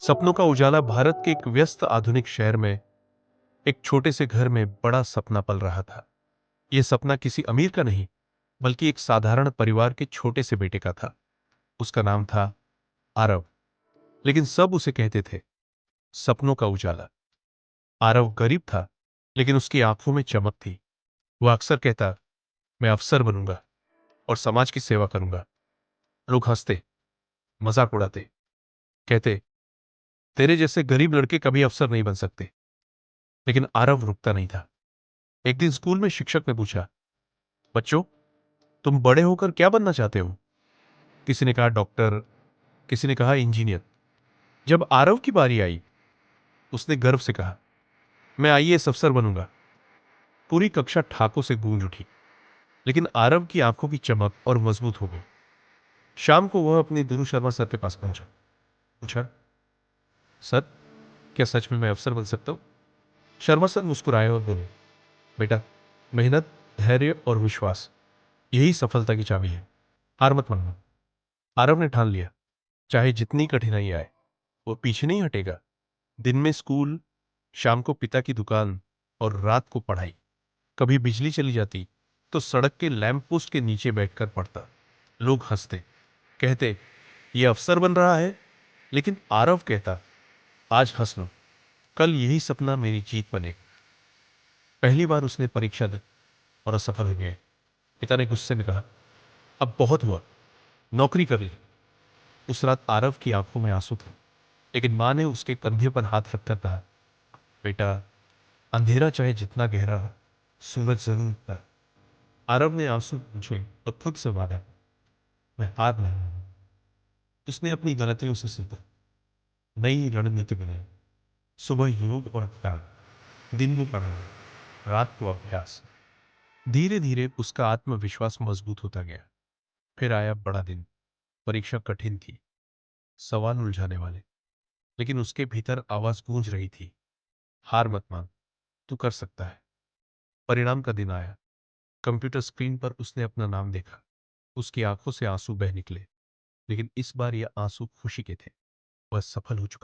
सपनों का उजाला भारत के एक व्यस्त आधुनिक शहर में एक छोटे से घर में बड़ा सपना पल रहा था। यह सपना किसी अमीर का नहीं, बल्कि एक साधारण परिवार के छोटे से बेटे का था। उसका नाम था आरव, लेकिन सब उसे कहते थे सपनों का उजाला। आरव गरीब था, लेकिन उसकी आंखों में चमक थी। वह अक्सर कहता, मैं अफसर बनूंगा और समाज की सेवा करूंगा। लोग हंसते, मजाक उड़ाते, कहते, तेरे जैसे गरीब लड़के कभी अफसर नहीं बन सकते। लेकिन आरव रुकता नहीं था। एक दिन स्कूल में शिक्षक ने पूछा, बच्चों, तुम बड़े होकर क्या बनना चाहते हो? किसी ने कहा डॉक्टर, किसी ने कहा इंजीनियर। जब आरव की बारी आई, उसने गर्व से कहा, मैं आईएएस अफसर बनूंगा। पूरी कक्षा ठाकों से गूंज उठी, लेकिन आरव की आंखों की चमक और मजबूत हो गई। शाम को वह अपने दिनू शर्मा सर के पास पहुंचा। पूछा, सर, क्या सच में मैं अफसर बन सकता हूं? शर्मा सर मुस्कुराए और बोले, बेटा, मेहनत, धैर्य और विश्वास, यही सफलता की चाबी है। हार मत मानना। आरव ने ठान लिया, चाहे जितनी कठिनाई आए वो पीछे नहीं हटेगा। दिन में स्कूल, शाम को पिता की दुकान और रात को पढ़ाई। कभी बिजली चली जाती तो सड़क के लैंप पोस्ट के नीचे बैठकर पढ़ता। लोग हंसते, कहते, ये अफसर बन रहा है। लेकिन आरव कहता, आज हंस लो, कल यही सपना मेरी जीत बने। पहली बार उसने परीक्षा दी और असफल हो गए। पिता ने गुस्से में कहा, अब बहुत हुआ, नौकरी कर ली। उस रात आरव की आंखों में आंसू थे, लेकिन मां ने उसके कंधे पर हाथ रखकर कहा, बेटा, अंधेरा चाहे जितना गहरा हो, सूरज जरूर उगता है। आरव ने आंसू पूछे और खुद से वादा, मैं हार नहीं मानूंगा। उसने अपनी गलतियों से सीखा, नई रणनीति बनाई। सुबह योग और ध्यान, दिन में पढ़ाई, रात को अभ्यास। धीरे धीरे उसका आत्मविश्वास मजबूत होता गया। फिर आया बड़ा दिन। परीक्षा कठिन थी, सवाल उलझाने वाले, लेकिन उसके भीतर आवाज गूंज रही थी, हार मत मान, तू कर सकता है। परिणाम का दिन आया। कंप्यूटर स्क्रीन पर उसने अपना नाम देखा। उसकी आंखों से आंसू बह निकले, लेकिन इस बार ये आंसू खुशी के थे। वह सफल हो चुका